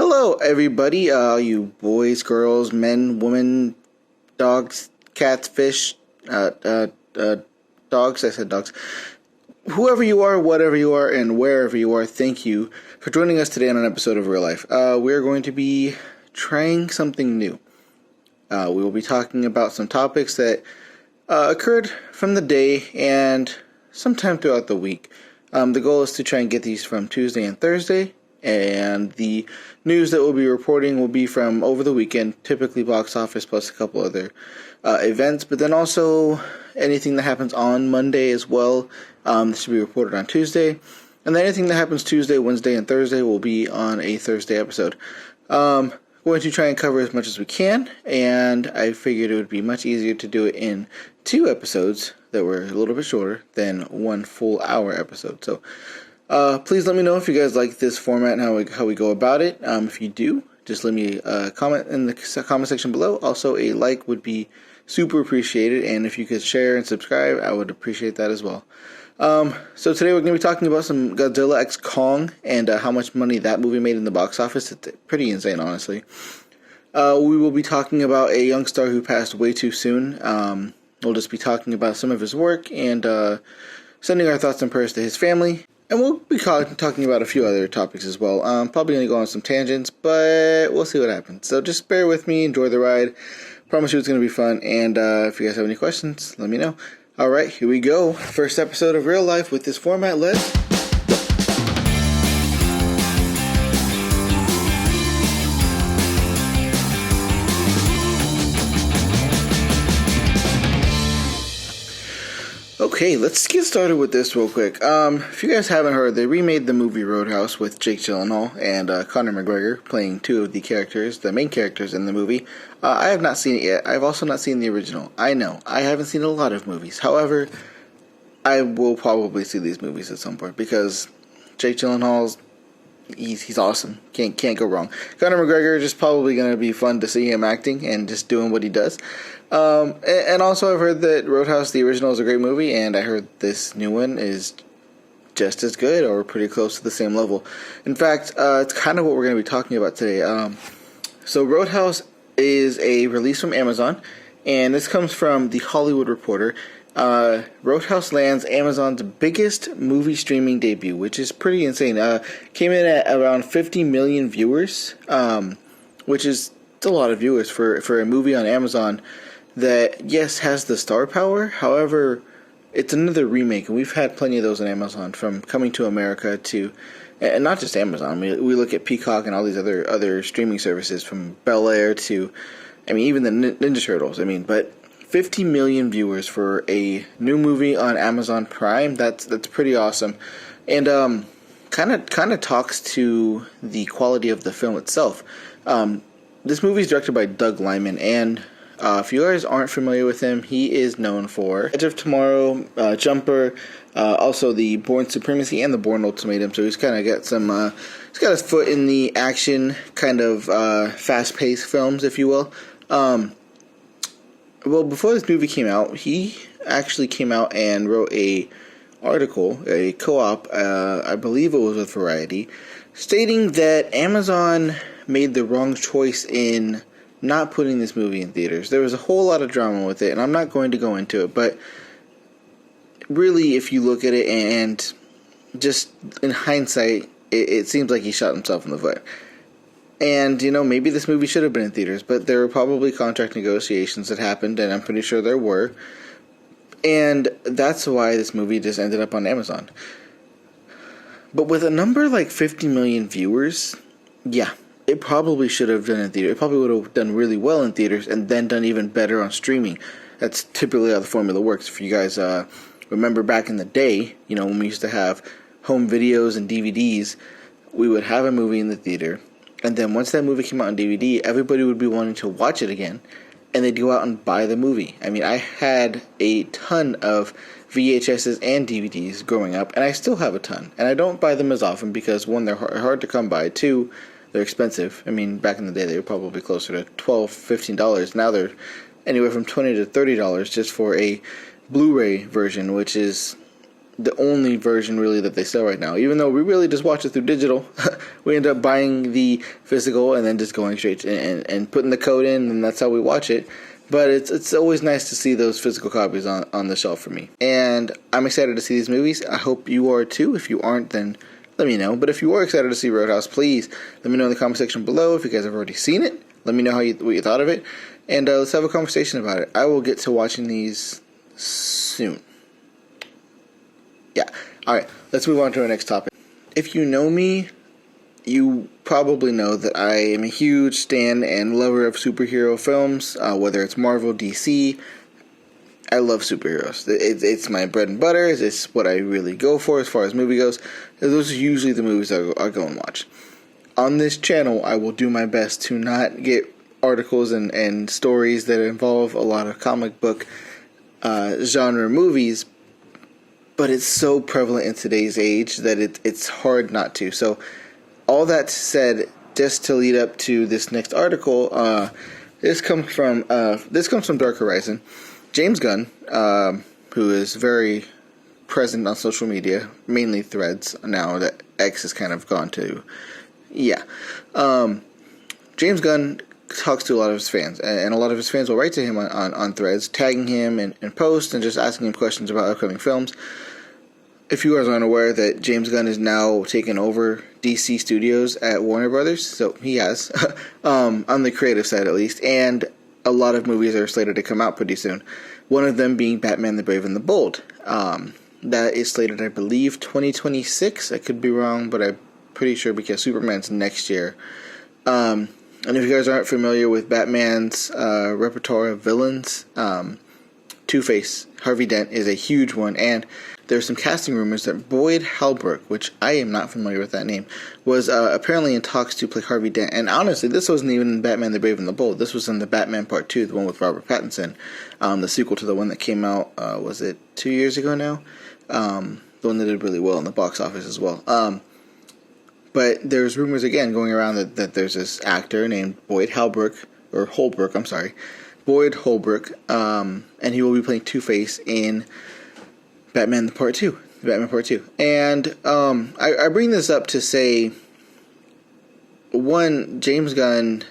Hello, everybody. You boys, girls, men, women, dogs, cats, fish, dogs. I said dogs. Whoever you are, whatever you are, and wherever you are, thank you for joining us today on an episode of Real Life. We're going to be trying something new. We will be talking about some topics that occurred from the day and sometime throughout the week. The goal is to try and get these from Tuesday and Thursday. And the news that we'll be reporting will be from over the weekend, typically box office plus a couple other events, but then also anything that happens on Monday as well. This should be reported on Tuesday. And then anything that happens Tuesday, Wednesday, and Thursday will be on a Thursday episode. Going to try and cover as much as we can, and I figured it would be much easier to do it in 2 episodes that were a little bit shorter than 1 full hour episode. So please let me know if you guys like this format and how we go about it. If you do, just leave me a comment in the comment section below. Also, a like would be super appreciated, and if you could share and subscribe, I would appreciate that as well. So today we're going to be talking about some Godzilla X Kong and how much money that movie made in the box office. It's pretty insane, honestly. We will be talking about a young star who passed way too soon. We'll just be talking about some of his work and sending our thoughts and prayers to his family. And we'll be talking about a few other topics as well. Probably going to go on some tangents, but we'll see what happens. So just bear with me, enjoy the ride. Promise you it's going to be fun. And if you guys have any questions, let me know. Alright, here we go. First episode of Real Life with this format. Let's go. Okay, let's get started with this real quick. If you guys haven't heard, they remade the movie Roadhouse with Jake Gyllenhaal and Conor McGregor playing 2 of the main characters in the movie. I have not seen it yet. I've also not seen the original. I know, I haven't seen a lot of movies. However, I will probably see these movies at some point because Jake Gyllenhaal's he's awesome. Can't go wrong. Conor McGregor is just probably going to be fun to see him acting and just doing what he does. And also I've heard that Roadhouse, the original, is a great movie, and I heard this new one is just as good or pretty close to the same level. In fact, it's kind of what we're going to be talking about today. So Roadhouse is a release from Amazon, and this comes from The Hollywood Reporter. Roadhouse lands Amazon's biggest movie streaming debut, which is pretty insane. Came in at around 50 million viewers, which is a lot of viewers for a movie on Amazon that, yes, has the star power. However, it's another remake, and we've had plenty of those on Amazon, from Coming to America to, and not just Amazon. We look at Peacock and all these other streaming services, from Bel Air to, even the Ninja Turtles. But 50 million viewers for a new movie on Amazon Prime, that's pretty awesome. And kind of talks to the quality of the film itself. This movie is directed by Doug Liman, and if you guys aren't familiar with him, he is known for Edge of Tomorrow, Jumper, also the Bourne Supremacy and the Bourne Ultimatum. So he's kind of got he's got his foot in the action kind of fast-paced films, if you will. Well, before this movie came out, he actually came out and wrote a co-op, I believe it was with Variety, stating that Amazon made the wrong choice in not putting this movie in theaters. There was a whole lot of drama with it, and I'm not going to go into it, but really, if you look at it and just in hindsight, it seems like he shot himself in the foot. And, maybe this movie should have been in theaters, but there were probably contract negotiations that happened, and I'm pretty sure there were. And that's why this movie just ended up on Amazon. But with a number like 50 million viewers, yeah, it probably should have done in theaters. It probably would have done really well in theaters and then done even better on streaming. That's typically how the formula works. If you guys remember back in the day, when we used to have home videos and DVDs, we would have a movie in the theater. And then once that movie came out on DVD, everybody would be wanting to watch it again. And they'd go out and buy the movie. I had a ton of VHSs and DVDs growing up, and I still have a ton. And I don't buy them as often because, 1, they're hard to come by. 2, they're expensive. Back in the day, they were probably closer to $12, $15. Now they're anywhere from $20 to $30 just for a Blu-ray version, which is the only version really that they sell right now. Even though we really just watch it through digital, we end up buying the physical and then just going straight and putting the code in, and that's how we watch it. But it's always nice to see those physical copies on the shelf for me. And I'm excited to see these movies. I hope you are too. If you aren't, then let me know. But if you are excited to see Roadhouse, please let me know in the comment section below. If you guys have already seen it, let me know what you thought of it. And let's have a conversation about it. I will get to watching these soon. Yeah. Alright, let's move on to our next topic. If you know me, you probably know that I am a huge stan and lover of superhero films, whether it's Marvel, DC. I love superheroes. It's my bread and butter. It's what I really go for as far as movie goes. Those are usually the movies I go and watch. On this channel, I will do my best to not get articles and stories that involve a lot of comic book genre movies, but it's so prevalent in today's age that it's hard not to. So, all that said, just to lead up to this next article, this comes from Dark Horizon. James Gunn, who is very present on social media, mainly Threads, now that X has kind of gone to, James Gunn talks to a lot of his fans, and a lot of his fans will write to him on Threads, tagging him in posts and just asking him questions about upcoming films. If you guys aren't aware that James Gunn is now taking over DC Studios at Warner Brothers, so he has, on the creative side at least, and a lot of movies are slated to come out pretty soon. One of them being Batman the Brave and the Bold. That is slated, I believe, 2026. I could be wrong, but I'm pretty sure because Superman's next year. And if you guys aren't familiar with Batman's repertoire of villains, Two-Face, Harvey Dent is a huge one, and there's some casting rumors that Boyd Halbrook, which I am not familiar with that name, was apparently in talks to play Harvey Dent. And honestly, this wasn't even in Batman the Brave and the Bold. This was in the Batman Part 2, the one with Robert Pattinson, the sequel to the one that came out, was it 2 years ago now? The one that did really well in the box office as well. But there's rumors again going around that there's this actor named Boyd Holbrook, Boyd Holbrook, and he will be playing Two-Face in Batman Part 2. And I bring this up to say, one, James Gunn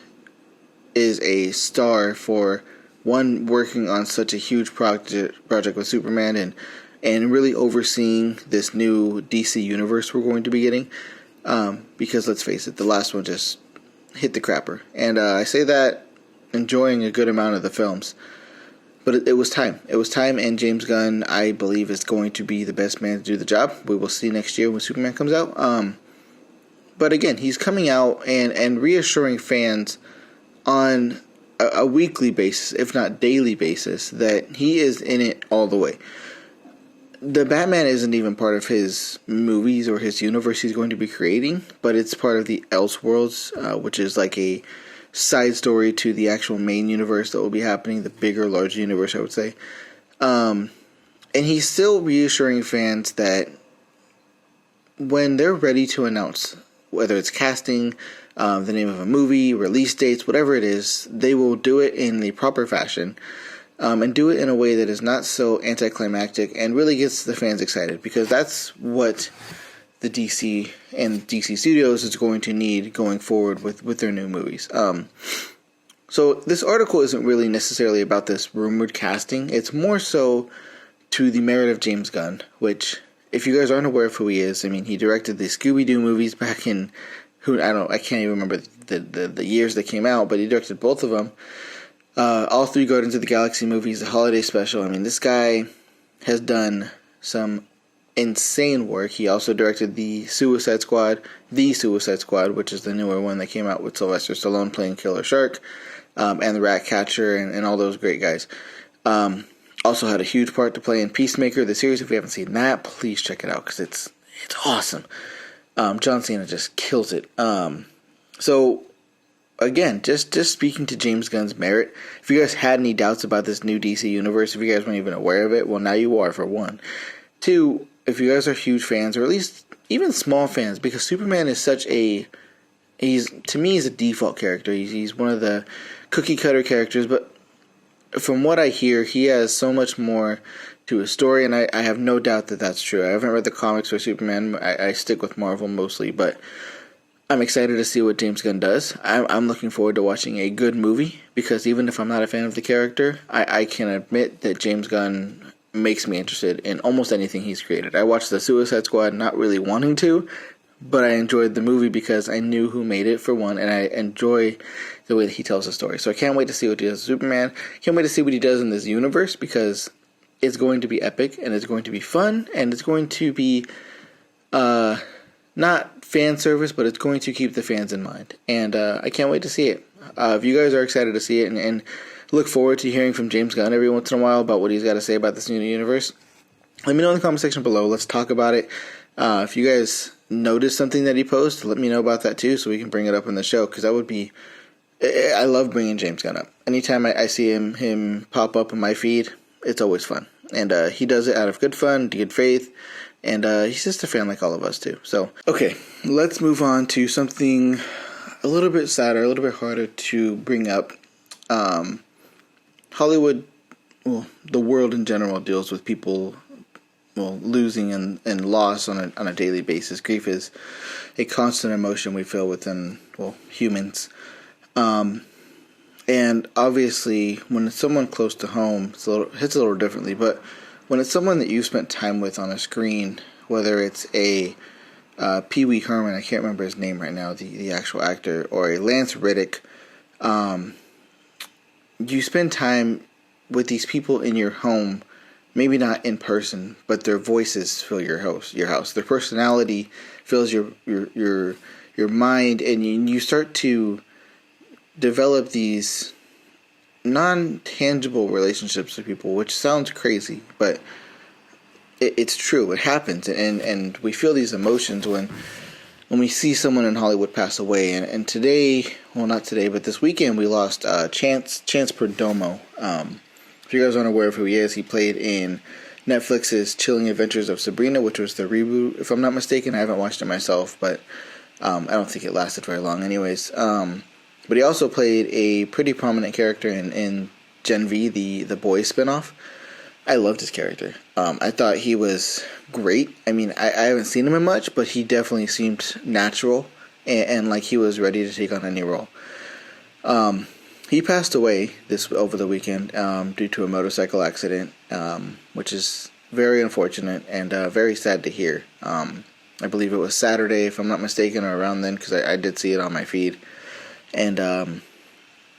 is a star for, one, working on such a huge project with Superman and really overseeing this new DC universe we're going to be getting. Because let's face it, the last one just hit the crapper. And I say that enjoying a good amount of the films. But it was time. It was time, and James Gunn, I believe, is going to be the best man to do the job. We will see next year when Superman comes out. But again, he's coming out and reassuring fans on a weekly basis, if not daily basis, that he is in it all the way. The Batman isn't even part of his movies or his universe he's going to be creating, but it's part of the Elseworlds, which is like a side story to the actual main universe that will be happening, the bigger, larger universe, I would say. And he's still reassuring fans that when they're ready to announce, whether it's casting, the name of a movie, release dates, whatever it is, they will do it in the proper fashion. And do it in a way that is not so anticlimactic and really gets the fans excited, because that's what the DC and DC Studios is going to need going forward with their new movies. So this article isn't really necessarily about this rumored casting. It's more so to the merit of James Gunn, which, if you guys aren't aware of who he is, I mean, he directed the Scooby-Doo movies back in, I can't even remember the years they came out, but he directed both of them. All three Guardians of the Galaxy movies, the holiday special. I mean, this guy has done some insane work. He also directed the Suicide Squad, which is the newer one that came out with Sylvester Stallone playing Killer Shark, and the Ratcatcher, and all those great guys. Also had a huge part to play in Peacemaker, the series. If you haven't seen that, please check it out, because it's awesome. John Cena just kills it. So, again, just speaking to James Gunn's merit, if you guys had any doubts about this new DC universe, if you guys weren't even aware of it, well, now you are, for one. Two, if you guys are huge fans, or at least even small fans, because Superman is such to me, he's a default character. He's one of the cookie cutter characters, but from what I hear, he has so much more to his story, and I have no doubt that that's true. I haven't read the comics for Superman. I stick with Marvel mostly, but I'm excited to see what James Gunn does. I'm looking forward to watching a good movie, because even if I'm not a fan of the character, I can admit that James Gunn makes me interested in almost anything he's created. I watched The Suicide Squad not really wanting to, but I enjoyed the movie because I knew who made it, for one, and I enjoy the way that he tells the story. So I can't wait to see what he does with Superman. Can't wait to see what he does in this universe, because it's going to be epic, and it's going to be fun, and it's going to be not fan service, but it's going to keep the fans in mind. And I can't wait to see it. If you guys are excited to see it and look forward to hearing from James Gunn every once in a while about what he's got to say about this new universe, let me know in the comment section below. Let's talk about it. If you guys notice something that he posts, let me know about that too, so we can bring it up in the show, because that would be... I love bringing James Gunn up. Anytime I see him pop up in my feed, it's always fun. And he does it out of good fun, good faith, and he's just a fan like all of us too. So, okay, let's move on to something a little bit sadder, a little bit harder to bring up. Hollywood, well, the world in general deals with people, well, losing and loss on a daily basis. Grief is a constant emotion we feel within, well, humans. And obviously, when it's someone close to home, hits a little differently. But when it's someone that you've spent time with on a screen, whether it's a Pee Wee Herman, I can't remember his name right now, the actual actor, or a Lance Reddick, you spend time with these people in your home, maybe not in person, but their voices fill your house. Their personality fills your mind, and you start to develop these non-tangible relationships with people, which sounds crazy, but it's true. It happens, and we feel these emotions when we see someone in Hollywood pass away. And today, well, not today, but this weekend, we lost Chance Perdomo. If you guys aren't aware of who he is, he played in Netflix's Chilling Adventures of Sabrina, which was the reboot, if I'm not mistaken. I haven't watched it myself, but I don't think it lasted very long anyways. But he also played a pretty prominent character in Gen V, the Boys spinoff. I loved his character. I thought he was great. I mean, I haven't seen him in much, but he definitely seemed natural and like he was ready to take on any role. He passed away over the weekend due to a motorcycle accident, which is very unfortunate and very sad to hear. I believe it was Saturday, if I'm not mistaken, or around then, because I did see it on my feed. And I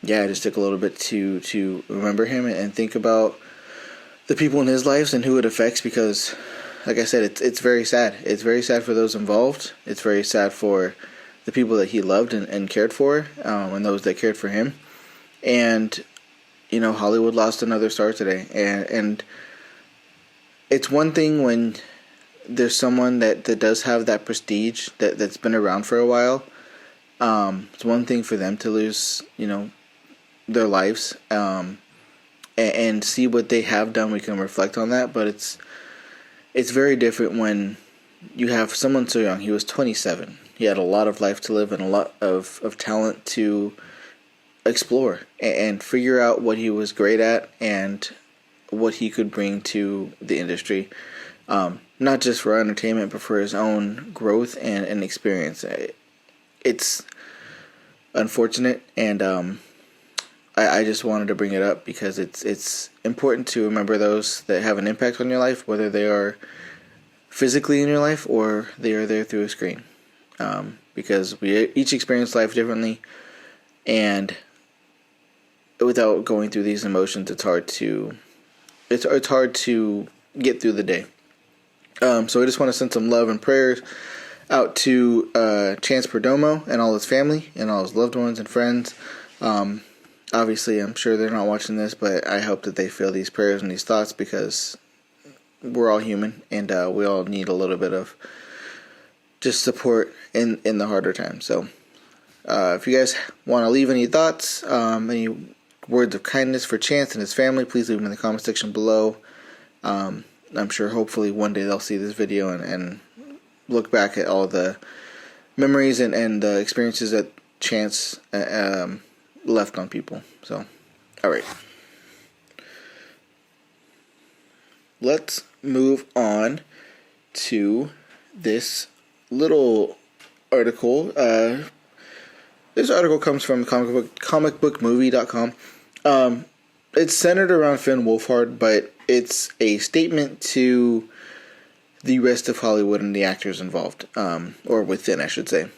just took a little bit to remember him and think about the people in his lives and who it affects, because, like I said, it's very sad. It's very sad for those involved. It's very sad for the people that he loved and cared for, and those that cared for him. And, Hollywood lost another star today. And it's one thing when there's someone that does have that prestige, that's been around for a while. It's one thing for them to lose, their lives, and see what they have done. We can reflect on that, but it's very different when you have someone so young. He was 27. He had a lot of life to live and a lot of talent to explore and figure out what he was great at and what he could bring to the industry. Not just for entertainment, but for his own growth and experience. It's unfortunate, and I just wanted to bring it up because it's important to remember those that have an impact on your life, whether they are physically in your life or they are there through a screen. Because we each experience life differently, and without going through these emotions, it's hard to get through the day. So I just want to send some love and prayers out to Chance Perdomo and all his family and all his loved ones and friends. Obviously, I'm sure they're not watching this, but I hope that they feel these prayers and these thoughts, because we're all human, and we all need a little bit of just support in the harder times. So if you guys want to leave any thoughts, any words of kindness for Chance and his family, please leave them in the comment section below. I'm sure hopefully one day they'll see this video and look back at all the memories and the experiences that Chance left on people. So, alright. let's move on to this little article. This article comes from comicbookmovie.com. It's centered around Finn Wolfhard, but it's a statement to the rest of Hollywood and the actors involved, or within, I should say.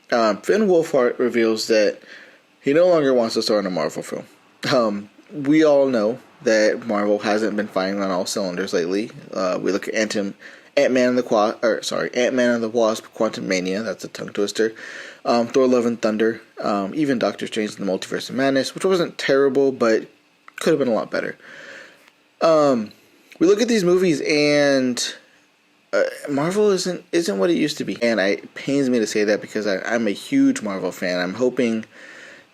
Finn Wolfhard reveals that he no longer wants to star in a Marvel film. We all know that Marvel hasn't been firing on all cylinders lately. We look at Ant-Man and the Wasp, Quantumania, that's a tongue twister. Thor: Love and Thunder, even Doctor Strange in the Multiverse of Madness, which wasn't terrible, but could have been a lot better. We look at these movies and Marvel isn't what it used to be, and it pains me to say that because I'm a huge Marvel fan. I'm hoping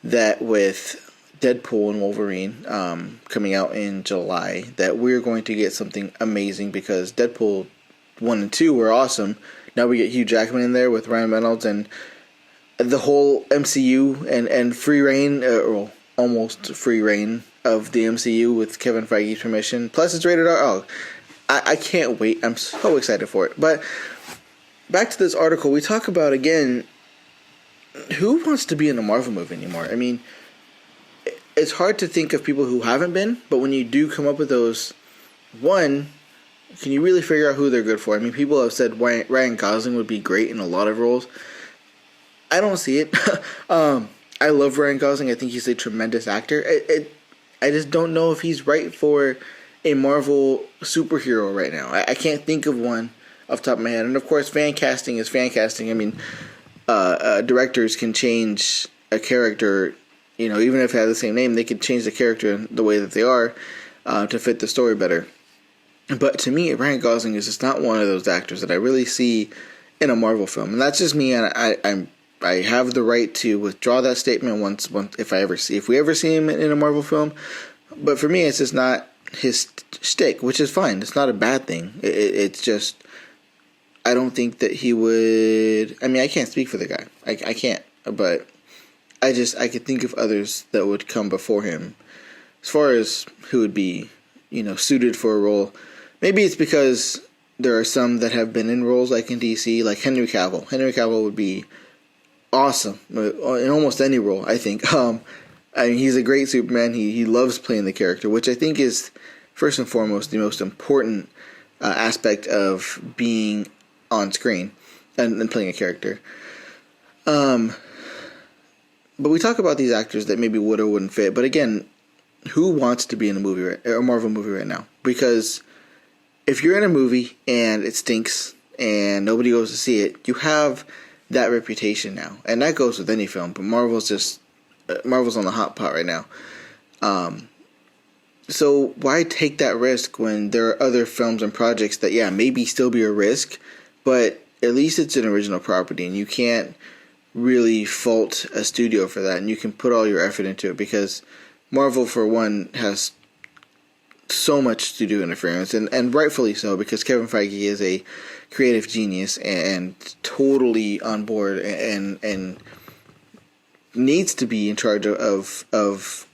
that with Deadpool and Wolverine coming out in July, that we're going to get something amazing, because Deadpool 1 and 2 were awesome. Now we get Hugh Jackman in there with Ryan Reynolds and the whole MCU and free reign, or almost free reign of the MCU with Kevin Feige's permission. Plus it's rated R. Oh, I can't wait. I'm so excited for it. But back to this article, we talk about, again, who wants to be in a Marvel movie anymore? I mean, it's hard to think of people who haven't been, but when you do come up with those, one, can you really figure out who they're good for? I mean, people have said Ryan Gosling would be great in a lot of roles. I don't see it. I love Ryan Gosling. I think he's a tremendous actor. I just don't know if he's right for a Marvel superhero right now. I can't think of one off the top of my head. And of course, fan casting is fan casting. I mean, directors can change a character, even if they have the same name, they can change the character the way that they are to fit the story better. But to me, Ryan Gosling is just not one of those actors that I really see in a Marvel film. And that's just me, and I have the right to withdraw that statement once if we ever see him in a Marvel film. But for me, it's just not his shtick, which is fine. It's not a bad thing. It's just, I don't think that he would. I mean, I can't speak for the guy. I can't. But I could think of others that would come before him as far as who would be, suited for a role. Maybe it's because there are some that have been in roles like in DC, like Henry Cavill. Henry Cavill would be awesome in almost any role, I think. I mean, he's a great Superman. He loves playing the character, which I think is, first and foremost, the most important aspect of being on screen and playing a character. But we talk about these actors that maybe would or wouldn't fit. But again, who wants to be in a Marvel movie right now? Because if you're in a movie and it stinks and nobody goes to see it, you have that reputation now. And that goes with any film. But Marvel's on the hot pot right now. So why take that risk when there are other films and projects that, maybe still be a risk, but at least it's an original property and you can't really fault a studio for that, and you can put all your effort into it, because Marvel, for one, has so much studio interference, and rightfully so, because Kevin Feige is a creative genius and totally on board and needs to be in charge of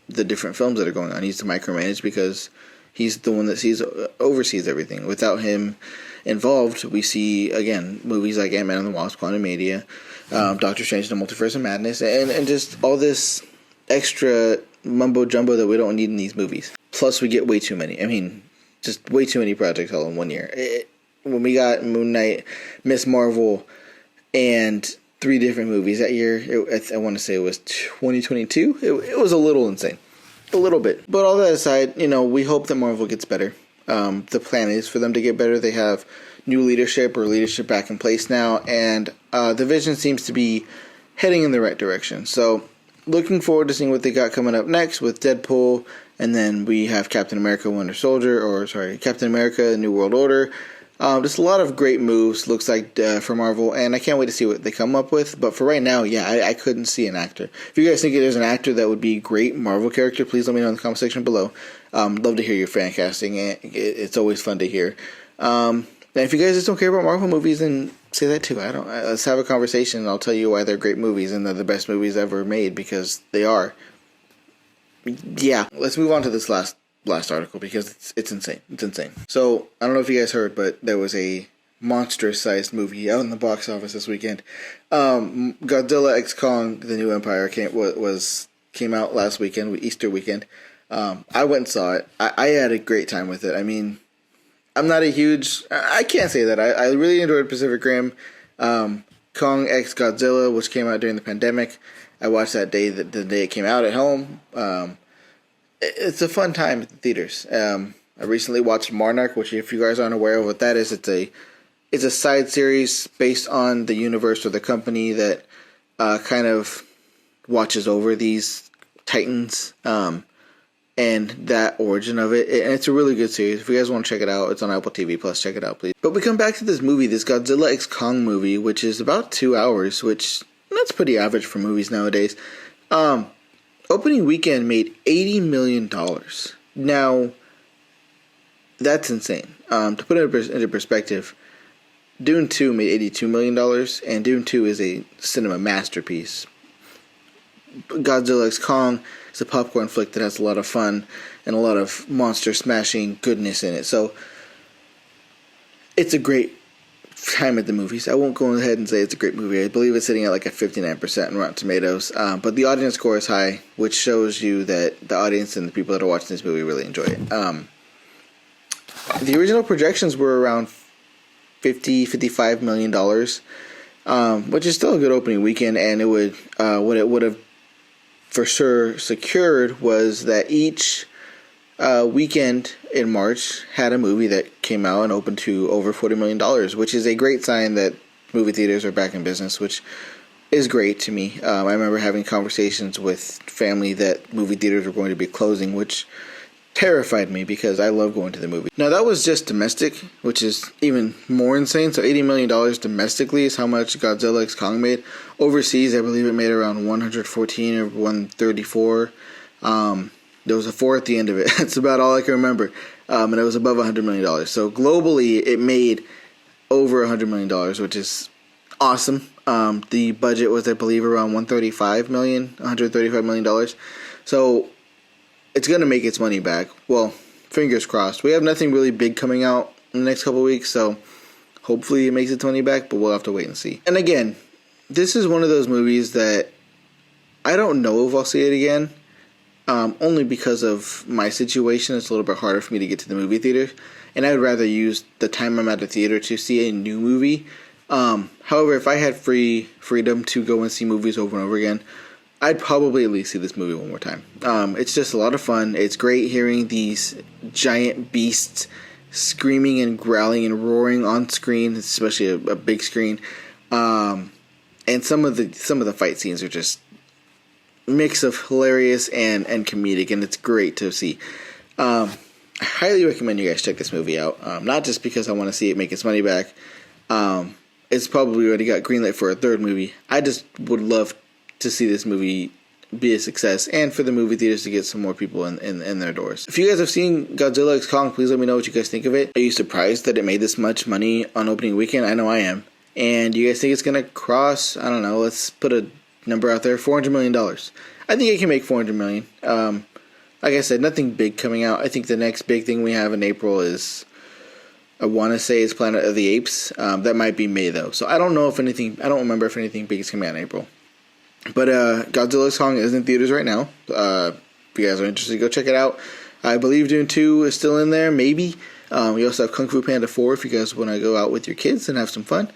the different films that are going on. He needs to micromanage because he's the one that oversees everything. Without him involved, we see, again, movies like Ant-Man and the Wasp, Quantumania, Doctor Strange in the Multiverse of Madness, and just all this extra mumbo-jumbo that we don't need in these movies. Plus, we get way too many. I mean, just way too many projects all in one year. When we got Moon Knight, Miss Marvel, and 3 different movies that year, I want to say it was 2022. It was a little insane. A little bit. But all that aside, we hope that Marvel gets better. The plan is for them to get better. They have new leadership back in place now, and the vision seems to be heading in the right direction. So, looking forward to seeing what they got coming up next with Deadpool, and then we have Captain America Captain America New World Order. Just a lot of great moves, looks like, for Marvel, and I can't wait to see what they come up with. But for right now, I couldn't see an actor. If you guys think there's an actor that would be a great Marvel character, please let me know in the comment section below. Love to hear your fan casting. It's always fun to hear. And if you guys just don't care about Marvel movies, then say that too. Let's have a conversation, and I'll tell you why they're great movies and they're the best movies ever made, because they are. Yeah, let's move on to this last last article because it's insane. It's insane. So I don't know if you guys heard, but there was a monstrous-sized movie out in the box office this weekend. Godzilla X Kong: The New Empire came out last weekend, Easter weekend. I went and saw it. I had a great time with it. I mean, I'm not a huge... I can't say that. I really enjoyed Pacific Rim. Kong X Godzilla, which came out during the pandemic. I watched that the day it came out at home. It's a fun time at the theaters. I recently watched Monarch, which, if you guys aren't aware of what that is, it's a side series based on the universe or the company that kind of watches over these titans and that origin of it. And it's a really good series. If you guys want to check it out, it's on Apple TV Plus. Check it out, please. But we come back to this movie, this Godzilla X Kong movie, which is about 2 hours, which that's pretty average for movies nowadays. Opening weekend made $80 million. Now, that's insane. To put it into perspective, Dune 2 made $82 million, and Dune 2 is a cinema masterpiece. Godzilla X Kong is a popcorn flick that has a lot of fun and a lot of monster smashing goodness in it. So, it's a great time at the movies. I won't go ahead and say it's a great movie. I believe it's sitting at like a 59% in Rotten Tomatoes. But the audience score is high, which shows you that the audience and the people that are watching this movie really enjoy it. The original projections were around $55 million, which is still a good opening weekend. And it would what it would have for sure secured was that each weekend in March had a movie that came out and opened to over $40 million, which is a great sign that movie theaters are back in business, which is great to me. I remember having conversations with family that movie theaters were going to be closing, which terrified me because I love going to the movie. Now, that was just domestic, which is even more insane. So $80 million domestically is how much Godzilla X Kong made. Overseas, I believe it made around 114 or 134. There was a 4 at the end of it. That's about all I can remember. And it was above $100 million. So globally, it made over $100 million, which is awesome. The budget was, I believe, around $135 million. So it's going to make its money back. Well, fingers crossed. We have nothing really big coming out in the next couple of weeks, so hopefully it makes its money back, but we'll have to wait and see. And again, this is one of those movies that I don't know if I'll see it again. Only because of my situation, it's a little bit harder for me to get to the movie theater, and I would rather use the time I'm at the theater to see a new movie. However, if I had freedom to go and see movies over and over again, I'd probably at least see this movie one more time. It's just a lot of fun. It's great hearing these giant beasts screaming and growling and roaring on screen, especially a big screen. And some of the fight scenes are just mix of hilarious and comedic, and it's great to see. I highly recommend you guys check this movie out. Not just because I want to see it make its money back. It's probably already got greenlit for a third movie. I just would love to see this movie be a success, and for the movie theaters to get some more people in their doors. If you guys have seen Godzilla X Kong, please let me know what you guys think of it. Are you surprised that it made this much money on opening weekend? I know I am. And do you guys think it's going to cross, I don't know, let's put a number out there, $400 million. I think it can make $400 million. Like I said, nothing big coming out. I think the next big thing we have in April is, I want to say, is Planet of the Apes. That might be May, though. So I don't remember if anything big is coming out in April. But Godzilla X Kong is in theaters right now. If you guys are interested, go check it out. I believe Dune 2 is still in there, maybe. We also have Kung Fu Panda 4 if you guys want to go out with your kids and have some fun.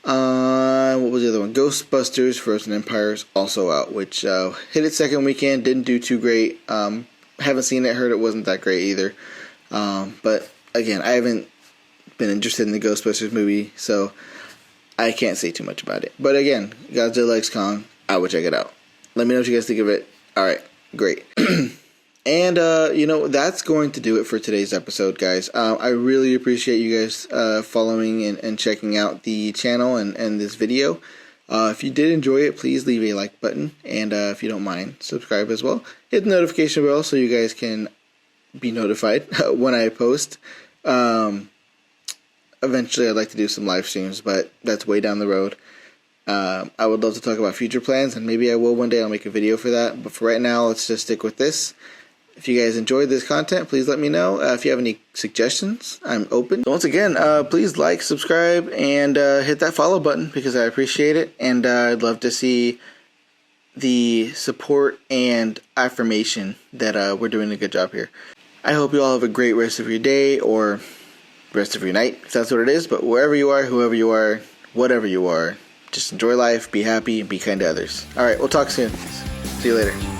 What was the other one? Ghostbusters Frozen Empire is also out, which hit its second weekend, didn't do too great. Haven't seen it, heard it wasn't that great either. But again, I haven't been interested in the Ghostbusters movie, so I can't say too much about it. But again, Godzilla X Kong, I would check it out. Let me know what you guys think of it. Alright, great. And, that's going to do it for today's episode, guys. I really appreciate you guys following and checking out the channel and this video. If you did enjoy it, please leave a like button. And if you don't mind, subscribe as well. Hit the notification bell so you guys can be notified when I post. Eventually, I'd like to do some live streams, but that's way down the road. I would love to talk about future plans, and maybe I will one day. I'll make a video for that. But for right now, let's just stick with this. If you guys enjoyed this content, please let me know. If you have any suggestions, I'm open. So once again, please like, subscribe, and hit that follow button because I appreciate it. And I'd love to see the support and affirmation that we're doing a good job here. I hope you all have a great rest of your day or rest of your night, if that's what it is. But wherever you are, whoever you are, whatever you are, just enjoy life, be happy, and be kind to others. Alright, we'll talk soon. See you later.